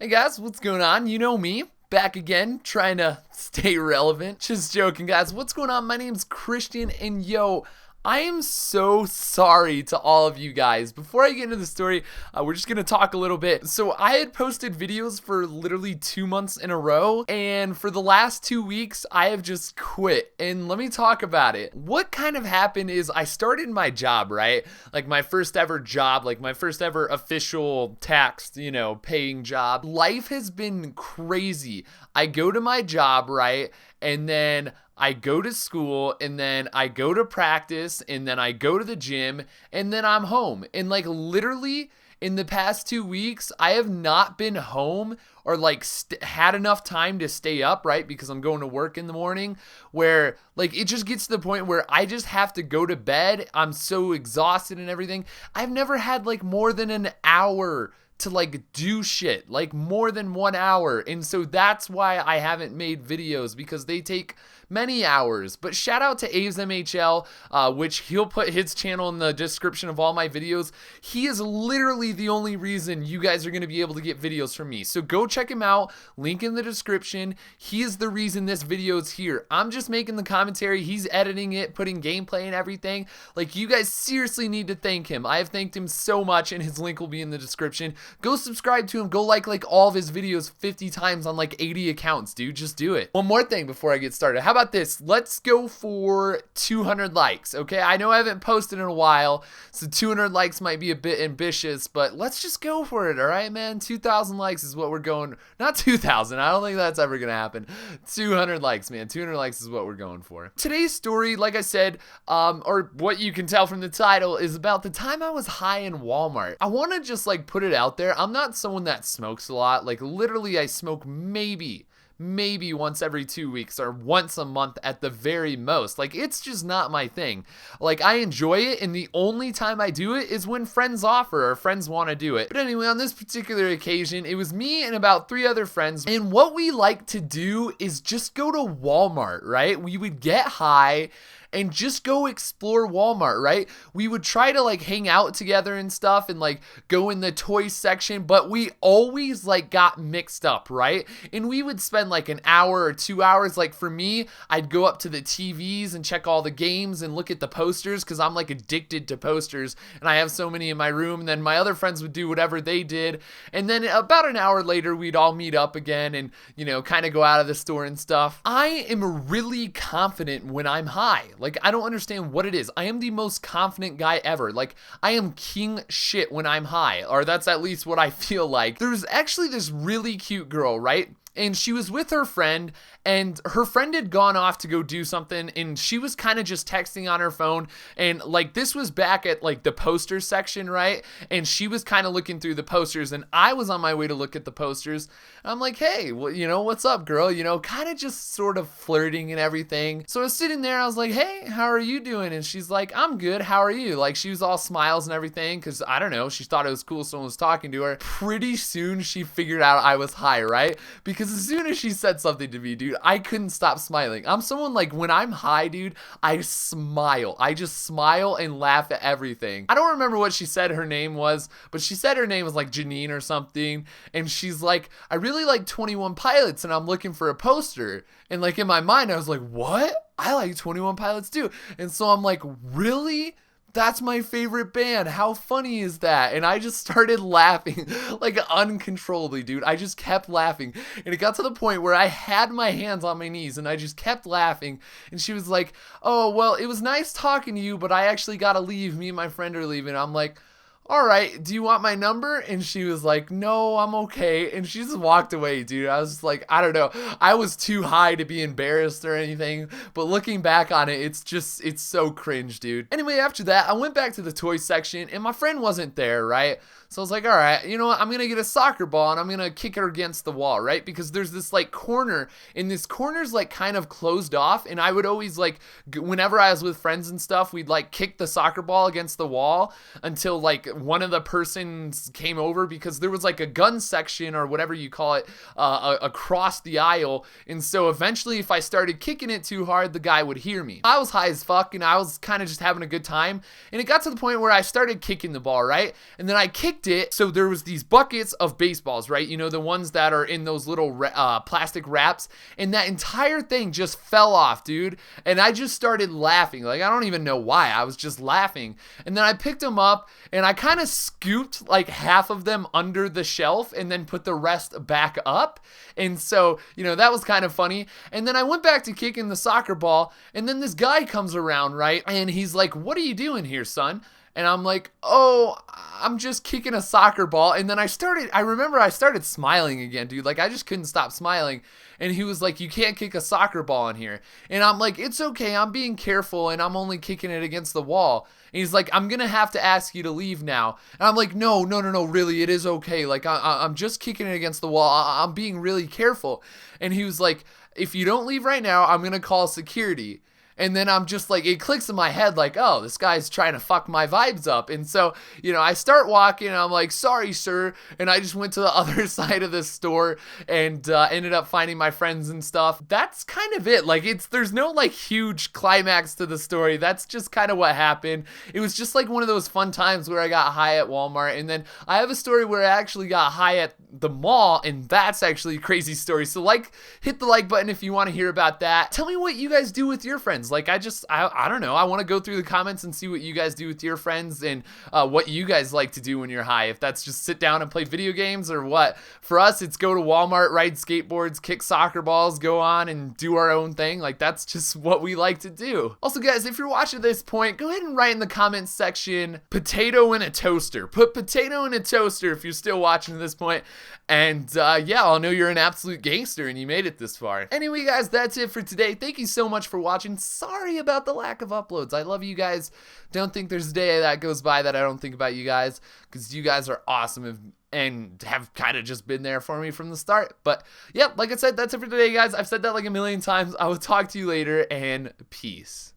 Hey guys, what's going on? You know me, back again, trying to stay relevant. Just joking, guys. What's going on? My name's Christian, and yo, I am so sorry to all of you guys. Before I get into the story, we're just gonna talk a little bit. So I had posted videos for literally 2 months in a row, and for the last 2 weeks, I have just quit. And let me talk about it. What kind of happened is I started my job, right? Like my first ever job, like my first ever official taxed, paying job. Life has been crazy. I go to my job, right? And then I go to school, and then I go to practice, and then I go to the gym, and then I'm home. And like literally in the past 2 weeks, I have not been home or like had enough time to stay up, right? Because I'm going to work in the morning, where like it just gets to the point where I just have to go to bed. I'm so exhausted and everything. I've never had like more than an hour to like do shit, like more than 1 hour. And so that's why I haven't made videos, because they take many hours. But shout out to Aves MHL, which he'll put his channel in the description of all my videos. He is literally the only reason you guys are going to be able to get videos from me. So go check him out, link in the description. He is the reason this video is here. I'm just making the commentary, he's editing it, putting gameplay and everything. Like, you guys seriously need to thank him. I have thanked him so much, and his link will be in the description. Go subscribe to him, go like all of his videos 50 times on like 80 accounts, dude. Just do it. One more thing before I get started. How about this? Let's go for 200 likes, okay? I know I haven't posted in a while, so 200 likes might be a bit ambitious, but let's just go for it, all right, man? 2,000 likes is what we're going. Not 2,000. I don't think that's ever gonna happen. 200 likes, man. 200 likes is what we're going for. Today's story, like I said, or what you can tell from the title, is about the time I was high in Walmart. I want to just like put it out there. I'm not someone that smokes a lot. Like literally I smoke maybe once every 2 weeks or once a month at the very most. Like, it's just not my thing. Like, I enjoy it, and the only time I do it is when friends offer or friends want to do it. But anyway, on this particular occasion, it was me and about 3 other friends, and what we like to do is just go to Walmart, right? We would get high and just go explore Walmart, right? We would try to like hang out together and stuff and like go in the toy section, but we always like got mixed up, right? And we would spend like an hour or 2 hours. Like for me, I'd go up to the TVs and check all the games and look at the posters, because I'm like addicted to posters, and I have so many in my room. And then my other friends would do whatever they did. And then about an hour later, we'd all meet up again and, kind of go out of the store and stuff. I am really confident when I'm high. Like, I don't understand what it is. I am the most confident guy ever. Like, I am king shit when I'm high, or that's at least what I feel like. There's actually this really cute girl, right? And she was with her friend, and her friend had gone off to go do something, and she was kind of just texting on her phone. And like, this was back at like the poster section, right? And she was kind of looking through the posters, and I was on my way to look at the posters. I'm like, hey, well, what's up, girl? Kind of just sort of flirting and everything. So I was sitting there, I was like, hey, how are you doing? And she's like, I'm good, how are you? Like, she was all smiles and everything, because I don't know, she thought it was cool someone was talking to her. Pretty soon she figured out I was high, right? Because as soon as she said something to me, dude, I couldn't stop smiling. I'm someone, like, when I'm high, dude, I smile. I just smile and laugh at everything. I don't remember what she said her name was, but she said her name was like Janine or something. And she's like, I really like 21 Pilots, and I'm looking for a poster. And like in my mind, I was like, what? I like 21 Pilots too. And so I'm like, really? That's my favorite band. How funny is that? And I just started laughing like uncontrollably, dude. I just kept laughing. And it got to the point where I had my hands on my knees and I just kept laughing. And she was like, oh, well, it was nice talking to you, but I actually got to leave. Me and my friend are leaving. I'm like, all right, do you want my number? And she was like, no, I'm okay. And she just walked away, dude. I was just like, I don't know. I was too high to be embarrassed or anything. But looking back on it, it's so cringe, dude. Anyway, after that, I went back to the toy section and my friend wasn't there, right? So I was like, all right, you know what? I'm going to get a soccer ball and I'm going to kick her against the wall, right? Because there's this like corner, and this corner's like kind of closed off. And I would always like, whenever I was with friends and stuff, we'd like kick the soccer ball against the wall until like one of the persons came over because there was like a gun section or whatever you call it across the aisle. And so eventually if I started kicking it too hard, the guy would hear me. I was high as fuck and I was kind of just having a good time. And it got to the point where I started kicking the ball, right? And then I kicked it. So there was these buckets of baseballs, right? You know, the ones that are in those little plastic wraps. And that entire thing just fell off, dude. And I just started laughing. Like, I don't even know why. I was just laughing. And then I picked them up and I kind of scooped like half of them under the shelf and then put the rest back up. And so, you know, that was kind of funny. And then I went back to kicking the soccer ball. And then this guy comes around, right? And he's like, "What are you doing here, son?" And I'm like, "Oh, I'm just kicking a soccer ball." And then I remember I started smiling again, dude. Like, I just couldn't stop smiling. And he was like, "You can't kick a soccer ball in here." And I'm like, "It's okay. I'm being careful and I'm only kicking it against the wall." And he's like, "I'm going to have to ask you to leave now." And I'm like, no, really, it is okay. Like, I'm just kicking it against the wall. I'm being really careful. And he was like, "If you don't leave right now, I'm going to call security." And then I'm just like, it clicks in my head like, oh, this guy's trying to fuck my vibes up. And so, you know, I start walking and I'm like, "Sorry, sir." And I just went to the other side of the store and ended up finding my friends and stuff. That's kind of it. Like, there's no like huge climax to the story. That's just kind of what happened. It was just like one of those fun times where I got high at Walmart. And then I have a story where I actually got high at the mall, and that's actually a crazy story. So hit the like button if you want to hear about that. Tell me what you guys do with your friends. Like, I don't know. I want to go through the comments and see what you guys do with your friends and what you guys like to do when you're high. If that's just sit down and play video games or what. For us, it's go to Walmart, ride skateboards, kick soccer balls, go on and do our own thing. Like, that's just what we like to do. Also, guys, if you're watching at this point, go ahead and write in the comments section, "potato in a toaster." Put "potato in a toaster" if you're still watching at this point. And yeah, I'll know you're an absolute gangster and you made it this far. Anyway, guys, that's it for today. Thank you so much for watching. Sorry about the lack of uploads. I love you guys. Don't think there's a day that goes by that I don't think about you guys, because you guys are awesome and have kind of just been there for me from the start. But yeah, like I said, that's it for today, guys. I've said that like a million times. I will talk to you later, and peace.